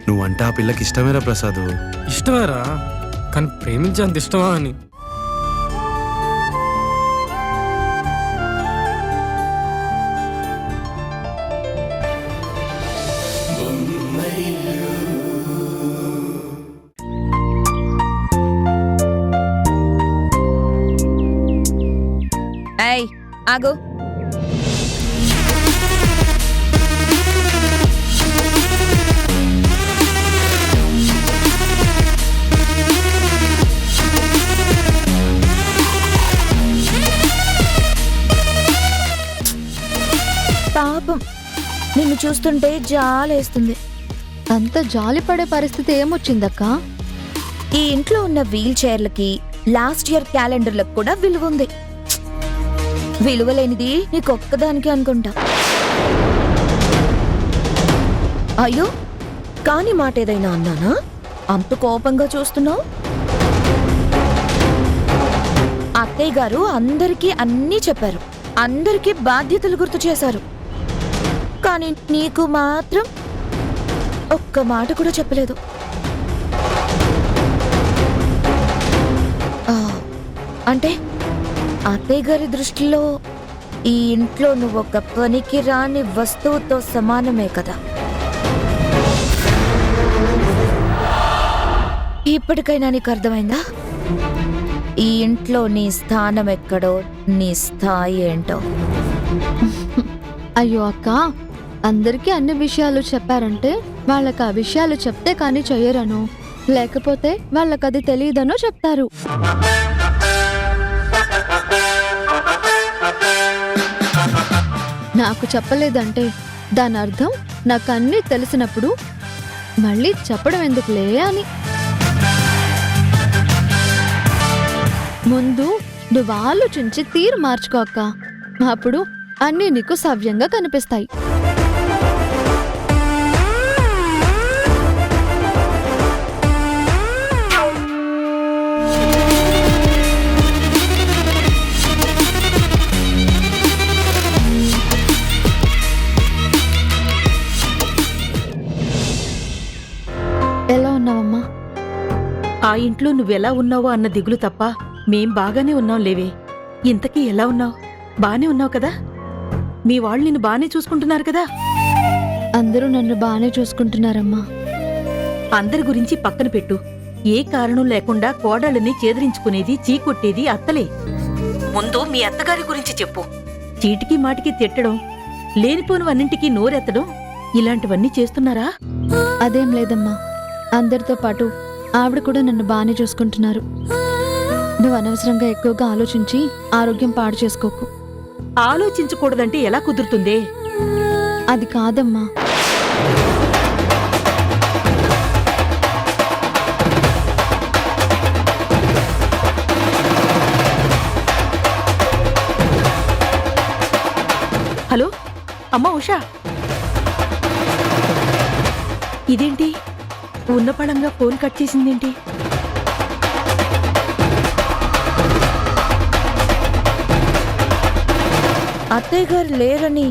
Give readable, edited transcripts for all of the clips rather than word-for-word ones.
నువ్వంటే ఆ పిల్లకి ఇష్టమేరా ప్రసాద్. ఇష్టమేరా, కానీ ప్రేమించేంత ఇష్టమా అని. ఏయ్ ఆగు. పాపం నిన్ను చూస్తుంటే జాలేస్తుంది. అంత జాలి పడే పరిస్థితి ఏమొచ్చిందక్క? ఈ ఇంట్లో ఉన్న వీల్ చైర్లకి లాస్ట్ ఇయర్ క్యాలెండర్లకు కూడా విలువ ఉంది. విలువలేనిది నీకొక్కదానికి అనుకుంటా. అయ్యో, కాని మాట ఏదైనా అన్నానా? అంత కోపంగా చూస్తున్నావు. అత్తయ్య గారు అందరికీ అన్నీ చెప్పారు, అందరికీ బాధ్యతలు గుర్తు చేశారు. కానీ నీకు మాత్రం ఒక్క మాట కూడా చెప్పలేదు. అంటే అత్తయ్య గారి దృష్టిలో ఈ ఇంట్లో నువ్వు ఒక పనికి రాని వస్తువుతో సమానమే కదా. ఇప్పటికైనా నీకు అర్థమైందా ఈ ఇంట్లో నీ స్థానం ఎక్కడో, నీ స్థాయి ఏంటో? అయ్యో అక్క, అందరికీ అన్ని విషయాలు చెప్పారంటే వాళ్ళకి ఆ విషయాలు చెప్తే కానీ చెయ్యరను, లేకపోతే వాళ్ళకది తెలియదనో చెప్తారు. నాకు చెప్పలేదంటే దాని అర్థం నాకు అన్నీ తెలిసినప్పుడు మళ్ళీ చెప్పడం ఎందుకులే అని. ముందు నువ్వు ఆలోచించి తీరు మార్చుకో అక్క, అప్పుడు అన్నీ నీకు సవ్యంగా కనిపిస్తాయి. ఎలా ఉన్నావమ్మా? ఆ ఇంట్లో నువ్వెలా ఉన్నావో అన్న దిగులు తప్ప మేం బాగానే ఉన్నాం లేవే. ఇంతకీ ఎలా ఉన్నావు? బానే ఉన్నావు కదా? మీ వాళ్ళు నిన్ను బానే చూసుకుంటున్నారు కదా? అందరూ నన్ను బానే చూసుకుంటున్నారమ్మా. అందరి గురించి పక్కన పెట్టు. ఏ కారణం లేకుండా కోడళ్ళని చేదరించుకునేది, చీకొట్టేది అత్తలే. ముందు మీ అత్తగారి గురించి చెప్పు. చీటికి మాటికి తిట్టడం, లేనిపోనివన్నింటికీ నోరెత్తడం, ఇలాంటివన్నీ చేస్తున్నారా? అదేం లేదమ్మా, అందరితో పాటు ఆవిడ కూడా నన్ను బానే చూసుకుంటున్నారు. నువ్వు అనవసరంగా ఎక్కువగా ఆలోచించి ఆరోగ్యం పాడు చేసుకోకు. ఆలోచించకూడదంటే ఎలా కుదురుతుందే? అది కాదమ్మా. హలో అమ్మా ఉషా, ఇదేంటి ఉన్నపళంగా ఫోన్ కట్ చేసిందేంటి? అత్తయ్య గారు లేరని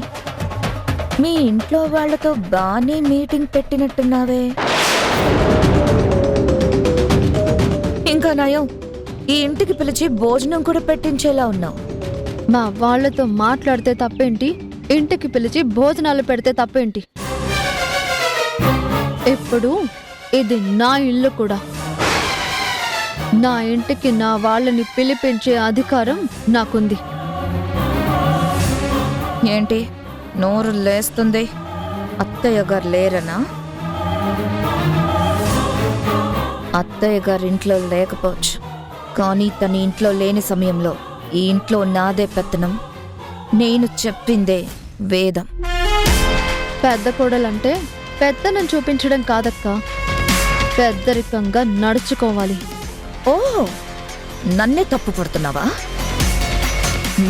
మీ ఇంట్లో వాళ్లతో బానే మీటింగ్ పెట్టినట్టున్నావే. ఇంకా నయం, ఈ ఇంటికి పిలిచి భోజనం కూడా పెట్టించేలా ఉన్నావు. మా వాళ్లతో మాట్లాడితే తప్పేంటి, ఇంటికి పిలిచి భోజనాలు పెడితే తప్పేంటి? ఇప్పుడు ఇది నా ఇల్లు కూడా. నా ఇంటికి నా వాళ్ళని పిలిపించే అధికారం నాకుంది. ఏంటి నోరు లేస్తుంది? అత్తయ్య గారు లేరనా? అత్తయ్య గారు ఇంట్లో లేకపోవచ్చు, కానీ తన ఇంట్లో లేని సమయంలో ఈ ఇంట్లో నాదే పెత్తనం, నేను చెప్పిందే వేదం. పెద్ద కోడలంటే పెత్తనం చూపించడం కాదక్క, పెద్దరికంగా నడుచుకోవాలి. ఓహో, నన్నే తప్పు పడుతున్నావా?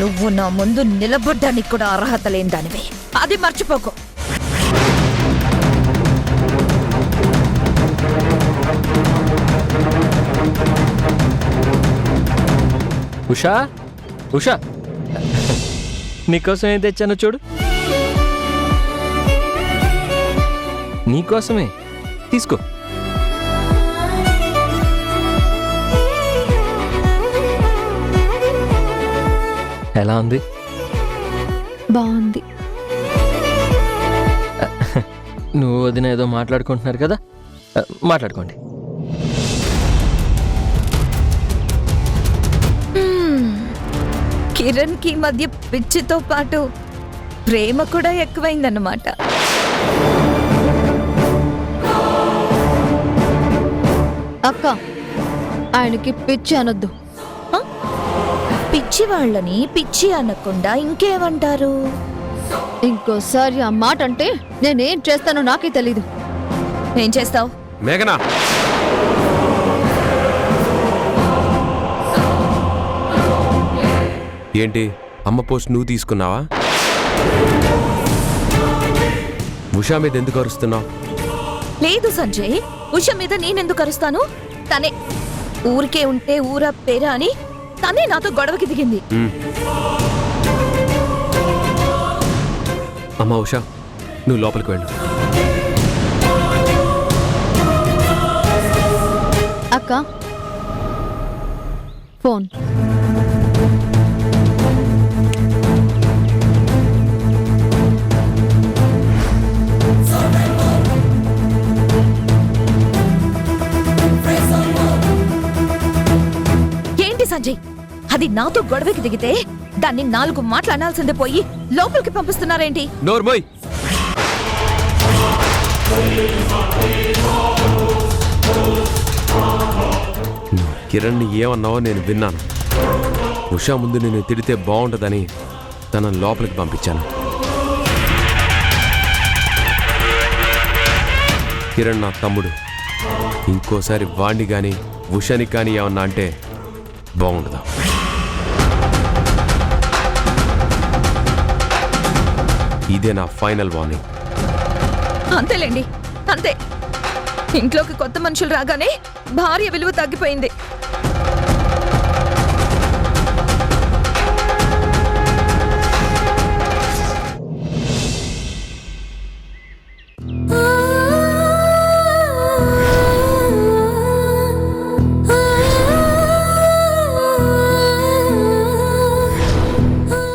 నువ్వు నా ముందు నిలబడ్డానికి కూడా అర్హత లేని దానివే, అది మర్చిపోకు. ఉషా, ఉషా, నీకోసం ఏం తెచ్చానో చూడు. నీకోసమే తీసుకో. ఎలా ఉంది? బాగుంది. నువ్వు వదిన ఏదో మాట్లాడుకుంటున్నారు కదా, మాట్లాడుకోండి. కిరణ్ కి మధ్య పిచ్చితో పాటు ప్రేమ కూడా ఎక్కువైందన్నమాట. అక్క, ఆయనకి పిచ్చి అనొద్దు. పిచ్చి వాళ్ళని పిచ్చి అనకుండా ఇంకేమంటారు? ఇంకోసారి ఆ మాట అంటే నేనేం చేస్తానో నాకే తెలీదు. ఏం చేస్తావు? మేఘనా, ఏంటి అమ్మ పోస్ట్ నువ్వు తీసుకున్నావా? ఉషా మీద ఎందుకు అరుస్తున్నావు? లేదు సంజయ్, ఉష మీద నేనెందుకు అరుస్తాను? తనే ఊరికే ఉంటే ఊరా పేరా అని తనే నాతో గొడవకి దిగింది. అమ్మా ఉషా, నువ్వు లోపలికి వెళ్ళు. అక్క, ఫోన్. ఏంటి సంజయ్, అది నాతో గొడవకి దిగితే దాన్ని 4 మాటలు అనాల్సిందే పోయి లోపలికి పంపిస్తున్నారేంటి? నోర్మోయ్, నువ్వు కిరణ్ని ఏమన్నావో నేను విన్నాను. ఉషా ముందు నేను తిడితే బాగుంటుందని తనను లోపలికి పంపించాను. కిరణ్ నా తమ్ముడు. ఇంకోసారి వాణ్ణి కానీ ఉషాని కానీ ఏమన్నా అంటే బాగుండదా? ఇదే నా ఫైనల్ వార్నింగ్. అంతేలేండి, అంతే. ఇంట్లోకి కొత్త మనుషులు రాగానే భార్య విలువ తగ్గిపోయింది.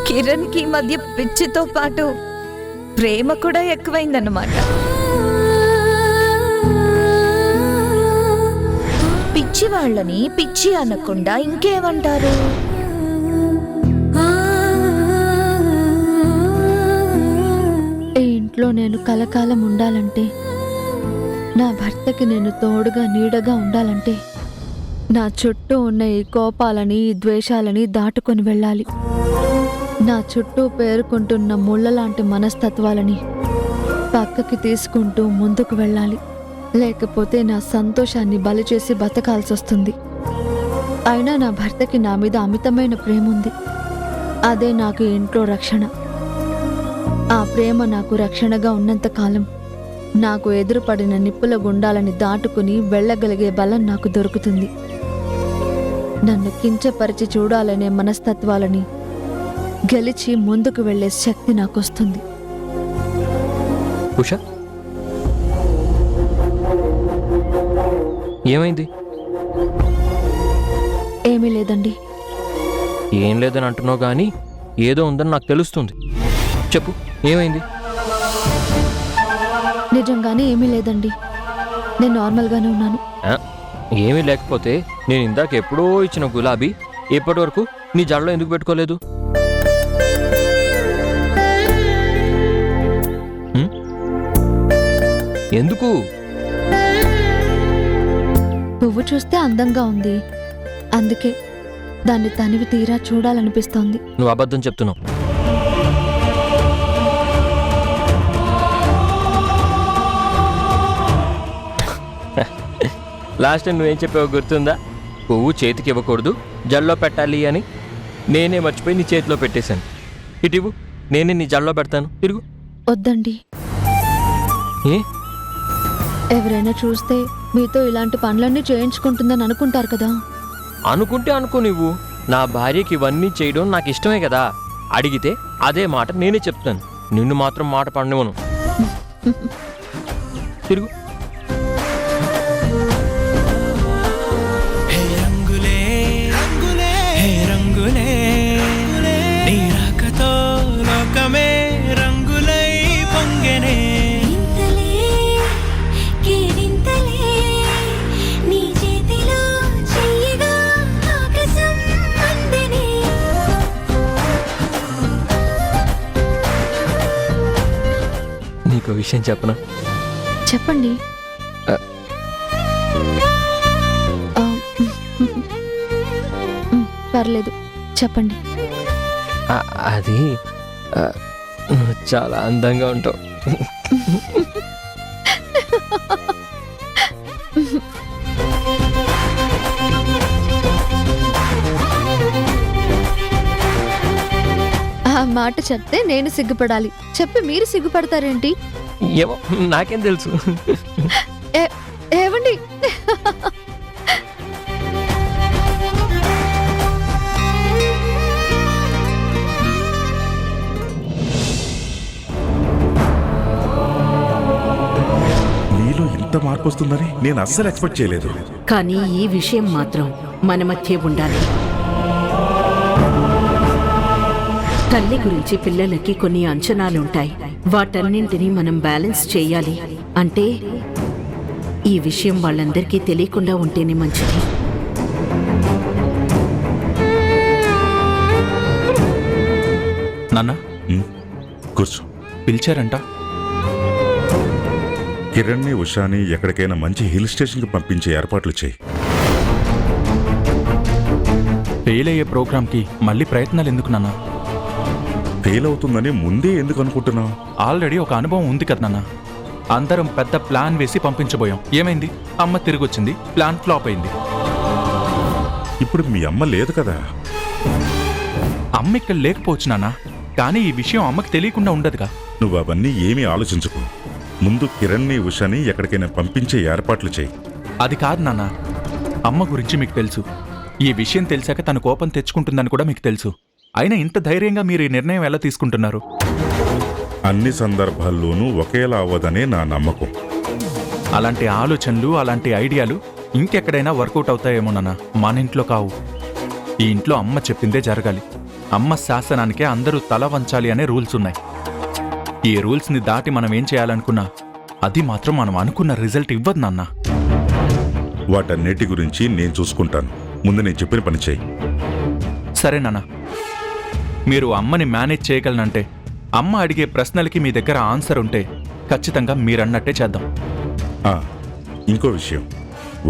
కిరణ్ కి మధ్య పిచ్చితో పాటు ప్రేమ కూడా ఎక్కువైందన్నమాట. పిచ్చి వాళ్ళని పిచ్చి అనకుండా ఇంకేమంటారు? ఈ ఇంట్లో నేను కలకాలం ఉండాలంటే, నా భర్తకి నేను తోడుగా నీడగా ఉండాలంటే, నా చుట్టూ ఉన్న ఈ కోపాలని ఈ ద్వేషాలని దాటుకొని వెళ్ళాలి. నా చుట్టూ పేరుకుంటున్న ముళ్ళలాంటి మనస్తత్వాలని పక్కకి తీసుకుంటూ ముందుకు వెళ్ళాలి. లేకపోతే నా సంతోషాన్ని బలి చేసి బతకాల్సి వస్తుంది. అయినా నా భర్తకి నా మీద అమితమైన ప్రేమ ఉంది. అదే నాకు ఇంట్లో రక్షణ. ఆ ప్రేమ నాకు రక్షణగా ఉన్నంతకాలం నాకు ఎదురుపడిన నిప్పుల గుండాలని దాటుకుని వెళ్ళగలిగే బలం నాకు దొరుకుతుంది. నన్ను కించపరిచి చూడాలనే మనస్తత్వాలని గెలిచి ముందుకు వెళ్లే శక్తి నాకొస్తుంది. ఉషా, ఏమైంది? ఏమీ లేదండి. ఏం లేదని అంటున్నావు కానీ ఏదో ఉందని నాకు తెలుస్తుంది. చెప్పు, ఏమైంది? నిజంగానే ఏమీ లేదండి. నేను నార్మల్గానే ఉన్నాను. ఏమీ లేకపోతే నేను ఇందాక ఎప్పుడో ఇచ్చిన గులాబీ ఇప్పటి వరకు నీ జడలో ఎందుకు పెట్టుకోలేదు? ఎందుకు? పువ్వు చూస్తే అందంగా ఉంది, అందుకే దాన్ని తనివి తీరా చూడాలనిపిస్తోంది. నువ్వు అబద్ధం చెప్తున్నావు. లాస్ట్ టైం నువ్వేం చెప్పావో గుర్తుందా? పువ్వు చేతికి ఇవ్వకూడదు, జల్లో పెట్టాలి అని. నేనే మర్చిపోయి నీ చేతిలో పెట్టేశాను. ఇటివ్వు, నేనే నీ జల్లో పెడతాను. తిరుగు. వద్దండి. ఏ? ఎవరైనా చూస్తే మీతో ఇలాంటి పనులన్నీ చేయించుకుంటుందని అనుకుంటారు కదా. అనుకుంటే అనుకో. నువ్వు నా భార్యకి ఇవన్నీ చేయడం నాకు ఇష్టమే కదా. అడిగితే అదే మాట నేనే చెప్తాను. నిన్ను మాత్రం మాట పడనివ్వను. తిరుగు. విషయం చెప్పనా? చెప్పండి. ఆ. ఆ, పర్లేదు చెప్పండి. అది నువ్వు చాలా అందంగా ఉంటావు. ఆ మాట చెప్తే నేను సిగ్గుపడాలి, చెప్పి మీరు సిగ్గుపడతారేంటి? ఏమో నాకేం తెలుసు. ఏవండి, నీలో ఇంత మార్పు వస్తుందని నేను అస్సలు ఎక్స్పెక్ట్ చేయలేదు. కానీ ఈ విషయం మాత్రం మన మధ్య ఉండాలి. తల్లి గురించి పిల్లలకి కొన్ని అంచనాలుంటాయి. వాటన్నింటినీ మనం బ్యాలెన్స్ చేయాలి. అంటే ఈ విషయం వాళ్ళందరికీ తెలియకుండా ఉంటేనే మంచిది. నాన్న కూర్చో. పిలిచారంట. కిరణ్ని, ఉషాని ఎక్కడికైనా మంచి హిల్ స్టేషన్కి పంపించే ఏర్పాట్లు చేయి. ఫెయిల్ అయ్యే ప్రోగ్రామ్కి మళ్ళీ ప్రయత్నాలు ఎందుకు నాన్న? ఫెయిల్ అవుతుందని ముందే ఎందుకు అనుకుంటున్నావు? ఆల్రెడీ ఒక అనుభవం ఉంది కదా నాన్న. అందరం పెద్ద ప్లాన్ వేసి పంపించబోయాం. ఏమైంది? అమ్మ తిరిగొచ్చింది, ప్లాన్ ఫ్లాప్ అయింది. ఇప్పుడు మీ అమ్మ లేదు కదా. అమ్మ ఇక్కడ లేకపోవచ్చు నాన్న, కానీ ఈ విషయం అమ్మకి తెలియకుండా ఉండదుగా. నువ్వు అవన్నీ ఏమీ ఆలోచించుకో. ముందు కిరణ్ని, ఉషాని ఎక్కడికైనా పంపించే ఏర్పాట్లు చేయి. అది కాదు నాన్న, అమ్మ గురించి మీకు తెలుసు. ఈ విషయం తెలిసాక తన కోపం తెచ్చుకుంటుందని కూడా మీకు తెలుసు. అయినా ఇంత ధైర్యంగా మీరు ఈ నిర్ణయం ఎలా తీసుకుంటున్నారు? అన్ని సందర్భాల్లోనూ ఒకేలా అవ్వదనే నా నమ్మకం. అలాంటి ఆలోచనలు, అలాంటి ఐడియాలు ఇంకెక్కడైనా వర్కౌట్ అవుతాయేమో నాన్న, మన ఇంట్లో కావు. ఈ ఇంట్లో అమ్మ చెప్పిందే జరగాలి. అమ్మ శాసనానికే అందరూ తల వంచాలి అనే రూల్స్ ఉన్నాయి. ఈ రూల్స్ని దాటి మనం ఏం చేయాలనుకున్నా అది మాత్రం మనం అనుకున్న రిజల్ట్ ఇవ్వదు నాన్న. వాటన్నిటి గురించి నేను చూసుకుంటాను. ముందు నేను చెప్పిన పని చేయి. సరే నాన్న, మీరు అమ్మని మేనేజ్ చేయగలనంటే, అమ్మ అడిగే ప్రశ్నలకి మీ దగ్గర ఆన్సర్ ఉంటే ఖచ్చితంగా మీరన్నట్టే చేద్దాం. ఇంకో విషయం,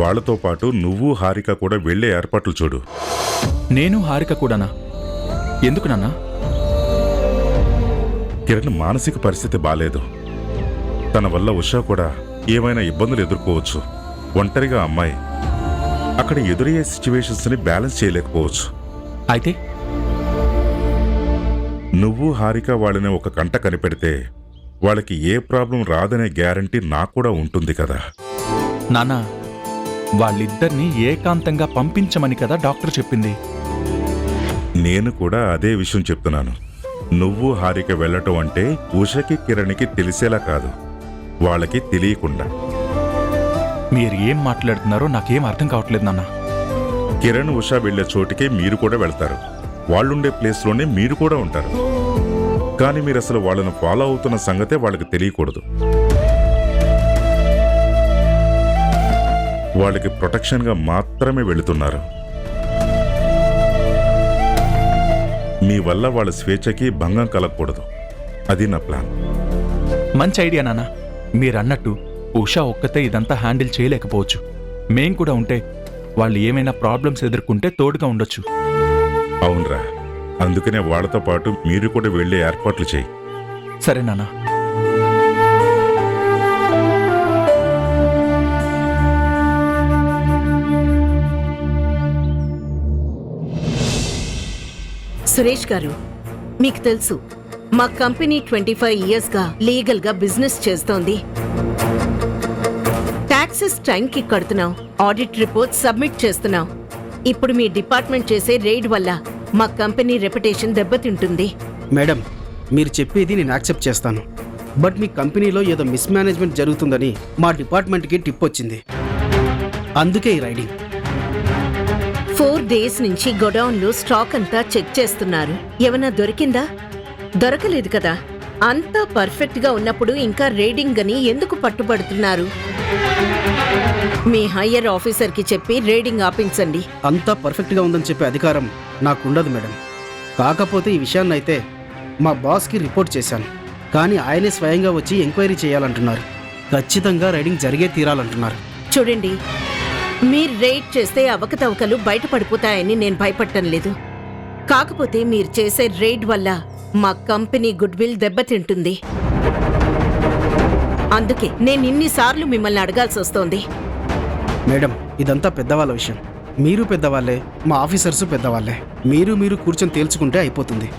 వాళ్లతో పాటు నువ్వు, హారిక కూడా వెళ్లే ఏర్పాట్లు చూడు. నేను, హారిక కూడానా? ఎందుకు నాన్న? కిరణ్ మానసిక పరిస్థితి బాలేదు. తన వల్ల ఉషా కూడా ఏమైనా ఇబ్బందులు ఎదుర్కోవచ్చు. ఒంటరిగా అమ్మాయి అక్కడ ఎదురయ్యే సిచ్యువేషన్స్ని బ్యాలెన్స్ చేయలేకపోవచ్చు. అయితే నువ్వు, హారిక వాళ్ళని ఒక కంట కనిపెడితే వాళ్ళకి ఏ ప్రాబ్లం రాదనే గ్యారంటీ నాకు కూడా ఉంటుంది కదా. నాన్న, వాళ్ళిద్దరినీ ఏకాంతంగా పంపించమని కదా డాక్టర్ చెప్పింది. నేను కూడా అదే విషయం చెప్తున్నాను. నువ్వు, హారిక వెళ్ళటం అంటే ఉషకి, కిరణ్కి తెలిసేలా కాదు, వాళ్ళకి తెలియకుండా. మీరు ఏం మాట్లాడుతున్నారో నాకేం అర్థం కావట్లేదు నాన్న. కిరణ్, ఉషా వెళ్లే చోటికే మీరు కూడా వెళ్తారు. వాళ్ళుండే ప్లేస్లోనే మీరు కూడా ఉంటారు. కానీ మీరు అసలు వాళ్ళను ఫాలో అవుతున్న సంగతే వాళ్ళకి తెలియకూడదు. వాళ్ళకి ప్రొటెక్షన్గా మాత్రమే వెళుతున్నారు. మీ వల్ల వాళ్ళ స్వేచ్ఛకి భంగం కలగకూడదు. అది నా ప్లాన్. మంచి ఐడియా నాన్న. మీరన్నట్టు ఉషా ఒక్కతే ఇదంతా హ్యాండిల్ చేయలేకపోవచ్చు. మేం కూడా ఉంటే వాళ్ళు ఏమైనా ప్రాబ్లమ్స్ ఎదుర్కొంటే తోడుగా ఉండొచ్చు. అవునరా, అందుకనే వాళ్ళతో పాటు మీరు కూడా వెళ్లే ఏర్పాట్లు చేయి. సరే నాన్న. సురేష్ గారు, మీకు తెలుసు మా కంపెనీ 25 ఇయర్స్గా లీగల్గా బిజినెస్ చేస్తోంది. ట్యాక్సెస్ టైంకి కడుతున్నాం, ఆడిట్ రిపోర్ట్ సబ్మిట్ చేస్తున్నాం. ఇప్పుడు మీ డిపార్ట్మెంట్ చేసే రైడ్ వల్ల మా కంపెనీ రెప్యుటేషన్ దెబ్బతింటుంది. మేడం, మీరు చెప్పేది నేను యాక్సెప్ట్ చేస్తాను. బట్ మీ కంపెనీలో ఏదో మిస్మేనేజ్మెంట్ జరుగుతుందని మా డిపార్ట్మెంట్కి టిప్ వచ్చింది. అందుకే ఈ రైడింగ్. 4 days నుంచి గోడౌన్లో స్టాక్ అంతా చెక్ చేస్తున్నారు. ఏమన్నా దొరికిందా? దొరకలేదు కదా. అంతా పర్ఫెక్ట్ గా ఉన్నప్పుడు ఇంకా రేడింగ్ అని ఎందుకు పట్టుబడుతున్నారు? మీ హయ్యర్ ఆఫీసర్ కి చెప్పి రేడింగ్ ఆపించండి. అంతా పర్ఫెక్ట్గా ఉందని చెప్పే అధికారం నాకుండదు మేడం. కాకపోతే ఈ విషయాన్ని అయితే మా బాస్కి రిపోర్ట్ చేశాను. కానీ ఆయనే స్వయంగా వచ్చి ఎంక్వైరీ చేయాలంటున్నారు. ఖచ్చితంగా రైడింగ్ జరిగే తీరాలంటున్నారు. చూడండి, మీరు రైడ్ చేస్తే అవకతవకలు బయటపడిపోతాయని నేను భయపడటం లేదు. కాకపోతే మీరు చేసే రైడ్ వల్ల మా కంపెనీ గుడ్ విల్ దెబ్బతింటుంది. అందుకే నేను ఇన్నిసార్లు మిమ్మల్ని అడగాల్సి వస్తోంది. మేడం, ఇదంతా పెద్దవాళ్ళ విషయం. మీరు పెద్దవాళ్ళే, మా ఆఫీసర్సు పెద్దవాళ్ళే. మీరు కూర్చొని తేల్చుకుంటే అయిపోతుంది.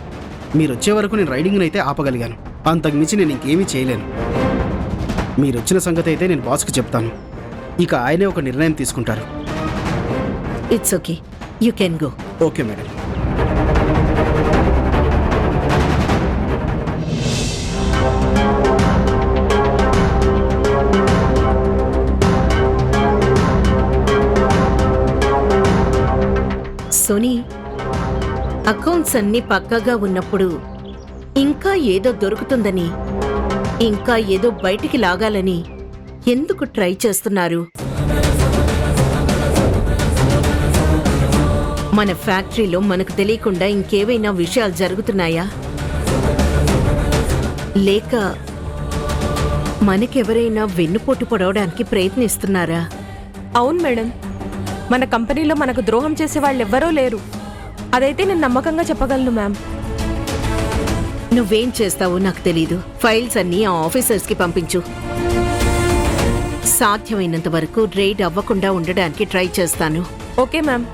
మీరు వచ్చే వరకు నేను రైడింగ్ని అయితే ఆపగలిగాను. అంతకుమించి నేను ఇంకేమీ చేయలేను. మీరు వచ్చిన సంగతి అయితే నేను బాస్కి చెప్తాను. ఇక ఆయనే ఒక నిర్ణయం తీసుకుంటారు. It's okay, you can go. Okay madam. Soni, accounts అన్నీ పక్కాగా ఉన్నప్పుడు ఇంకా ఏదో దొరుకుతుందని, ఇంకా ఏదో బయటికి లాగాలని ఎందుకు ట్రై చేస్తున్నారు? మన ఫ్యాక్టరీలో మనకు తెలియకుండా ఇంకేవైనా విషయాలు జరుగుతున్నాయా? లేక మనకెవరైనా వెన్నుపోటు పొడవడానికి ప్రయత్నిస్తున్నారా? అవును మేడం, మన కంపెనీలో మనకు ద్రోహం చేసే వాళ్ళు ఎవ్వరూ లేరు. అదైతే నేను నమ్మకంగా చెప్పగలను మ్యామ్. నువ్వేం చేస్తావో నాకు తెలీదు. ఫైల్స్ అన్నీ ఆ ఆఫీసర్స్కి పంపించు. సాధ్యమైనంత వరకు రైడ్ అవ్వకుండా ఉండడానికి ట్రై చేస్తాను. Okay ma'am.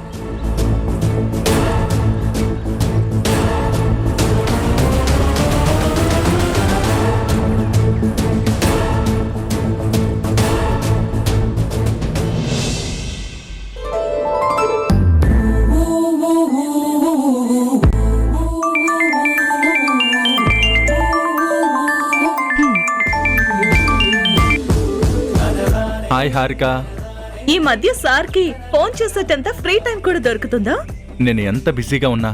హాయ్ హారిక. ఈ మధ్య సార్కి ఫోన్ చేసేటంత ఫ్రీ టైం కూడా దొరుకుతుందా? నేను ఎంత బిజీగా ఉన్నా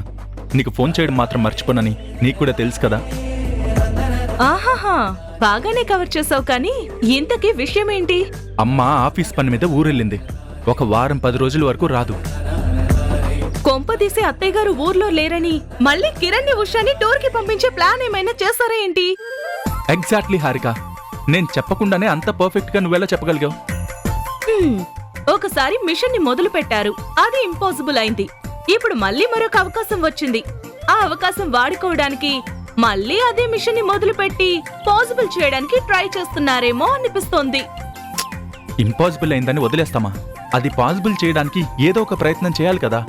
నీకు ఫోన్ చేయడం మాత్రం మర్చిపోనని నీకు కూడా తెలుసు కదా. ఆహాహా, బాగానే కవర్ చేసావు. కానీ ఇంతకీ విషయం ఏంటి? అమ్మ ఆఫీస్ పని మీద ఊరెళ్ళింది. ఒక వారం 10 రోజుల వరకు రాదు. కొంపదీసి అత్తయ్య గారు ఊర్లో లేరని మళ్ళీ కిరణ్ ని ఉషాని టూర్ కి పంపించే ప్లాన్ ఏమైనా చేస్తారా ఏంటి? ఎగ్జాక్ట్లీ హారిక, నేను చెప్పకుండానే అంత పర్ఫెక్ట్ గా నువ్వెలా చెప్పగలిగావు? ఒకసారి మిషన్ ని మొదలు పెట్టారు, అది ఇంపాసిబుల్ అయింది. ఇప్పుడు మళ్ళీ మరొక అవకాశం వచ్చింది. ఆ అవకాశం వాడుకోవడానికి మళ్ళీ అదే మిషన్ ని మొదలు పెట్టి పాసిబుల్ చేయడానికి ట్రై చేస్తున్నారేమో అనిపిస్తోంది. ఇంపాసిబుల్ అయిందని వదిలేస్తామా? అది పాసిబుల్ చేయడానికి ఏదో ఒక ప్రయత్నం చేయాలి కదా.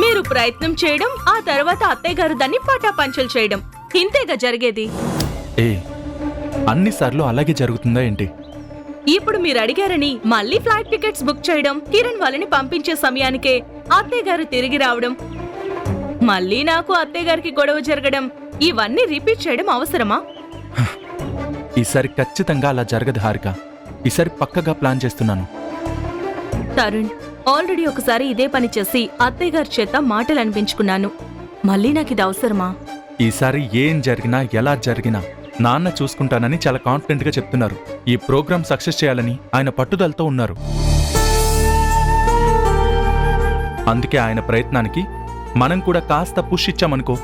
మీరు ప్రయత్నం చేయడం, ఆ తర్వాత అత్తయ్య గారు దాన్ని పటాపంచలు చేయడం, ఇంతేగా జరిగేది. ఏ అన్నిసార్లు అలాగే జరుగుతుందా ఏంటి? ఇప్పుడు మీరు అడిగారని మళ్ళీ ఫ్లైట్ టికెట్స్ బుక్ చేయడం, కిరణ్ వాళ్ళని పంపించే సమయానికే అత్తయ్య గారు తిరిగి రావడం, మళ్ళీ నాకు అత్తయ్య గారికి గొడవ జరగడం, ఇవన్నీ రిపీట్ చేయడం అవసరమా? ఈసారి ఖచ్చితంగా అలా జరగదు హారిక. ఈసారి పక్కగా ప్లాన్ చేస్తున్నాను. తరుణ్, ఆల్రెడీ ఒకసారి ఇదే పని చేసి అత్తయ్య గారి చేత మాటలు అనిపించుకున్నాను. మళ్ళీ నాకు ఇది అవసరమా? ఈసారి ఏం జరిగినా ఎలా జరిగినా నాన్న చూసుకుంటానని చాలా కాన్ఫిడెంట్ గా చెప్తున్నారు. ఈ ప్రోగ్రామ్ సక్సెస్ చేయాలని ఆయన పట్టుదలతో ఉన్నారు. అందుకే ఆయన ప్రయత్నానికి మనం కూడా కాస్త పుష్ ఇచ్చామనుకో,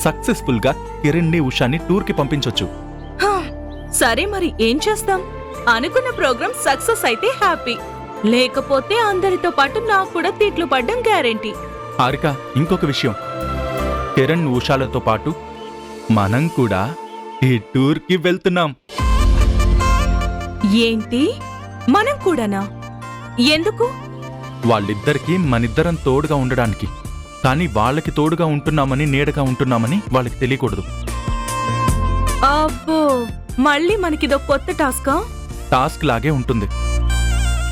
సక్సెస్ఫుల్ గా కిరణ్ ని ఉషాని టూర్ కి పంపించొచ్చు. సరే, మరి ఏం చేస్తాం? అనుకున్న ప్రోగ్రామ్ సక్సెస్ అయితే హ్యాపీ, లేకపోతే అందరితో పాటు నాకు కూడా తిట్లు పడ్డం గ్యారెంటీ. హారిక, ఇంకొక విషయం, కిరణ్ ఉషాలతో పాటు మనం కూడా ఈ టూర్ కి వెళ్తున్నాం. ఏంటి, మనం కూడానా? ఎందుకు? వాళ్ళిద్దరికి మనిద్దరం తోడుగా ఉండడానికి. కానీ వాళ్ళకి తోడుగా ఉంటున్నామని, నీడగా ఉంటున్నామని వాళ్ళకి తెలియకూడదు. అబ్బో, మళ్ళీ మనకిదో కొత్త టాస్కా? టాస్క్ లాగే ఉంటుంది,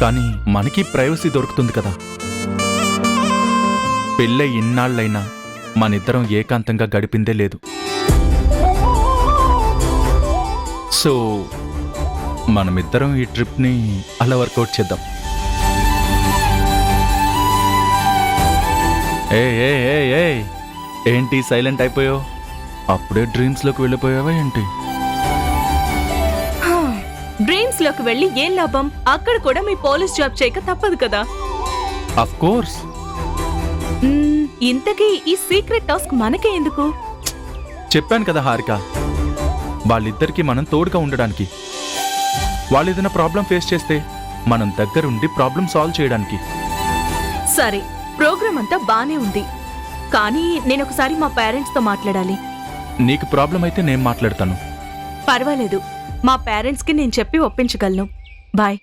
కానీ మనకి ప్రైవసీ దొరుకుతుంది కదా. పెళ్ళై ఇన్నాళ్ళైనా మనిద్దరం ఏకాంతంగా గడిపిందే లేదు. సో మనమిద్దరం ఈ ట్రిప్ని అలా వర్కౌట్ చేద్దాం. ఏ ఏంటి సైలెంట్ అయిపోయావు? అప్పుడే డ్రీమ్స్లోకి వెళ్ళిపోయావా ఏంటి? డ్రీమ్స్ లోకి వెళ్ళి ఏం లాభం? అక్కడ కూడా మీ పోలీస్ జాబ్ చేయక తప్పదు కదా. Of course. ఇంతకీ ఈ సీక్రెట్ టాస్క్ మనకే ఎందుకు? చెప్పాను కదా హారిక, వాళ్ళిద్దరికీ మనం తోడుగా ఉండడానికి. వాళ్ళు ఏదైనా ప్రాబ్లం ఫేస్ చేస్తే మనం దగ్గరుండి ప్రాబ్లం సాల్వ్ చేయడానికి. సరే, ప్రోగ్రామ్ అంతా బానే ఉంది, కానీ నేను ఒకసారి మా పేరెంట్స్తో మాట్లాడాలి. నీకు ప్రాబ్లం అయితే నేను మాట్లాడతాను. పర్వాలేదు, మా పేరెంట్స్కి నేను చెప్పి ఒప్పించగలను. బాయ్.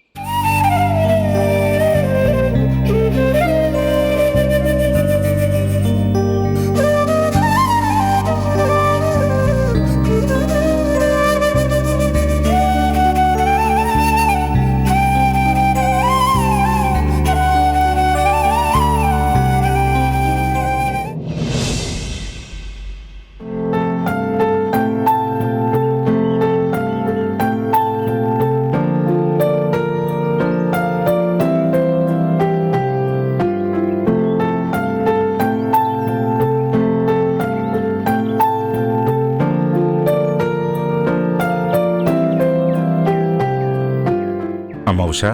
అమ్మ ఉషా,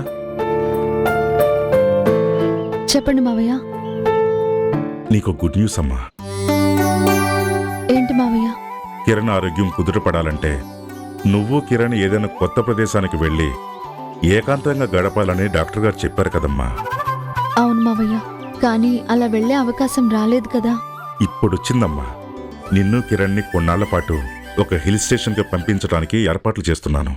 చెప్పండి మావయ్య. నీకు గుడ్ న్యూస్ అమ్మా. ఏంటి మావయ్య? కిరణ్ ఆరోగ్యం కుదుటపడాలంటే నువ్వు కిరణ్ ఏదైనా కొత్త ప్రదేశానికి వెళ్ళి ఏకాంతంగా గడపాలని డాక్టర్ గారు చెప్పారు కదమ్మా. అవును మావయ్య, కానీ అలా వెళ్ళే అవకాశం రాలేదు కదా. ఇప్పుడొచ్చిందమ్మా. నిన్ను కిరణ్ని కొన్నాళ్ల పాటు ఒక హిల్ స్టేషన్కి పంపించడానికి ఏర్పాట్లు చేస్తున్నాను.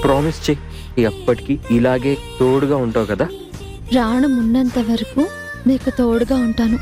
ప్రామిస్ చెయ్యి, ఎప్పటికీ ఇలాగే తోడుగా ఉంటావు కదా. ప్రాణం ఉన్నంత వరకు నీకు తోడుగా ఉంటాను.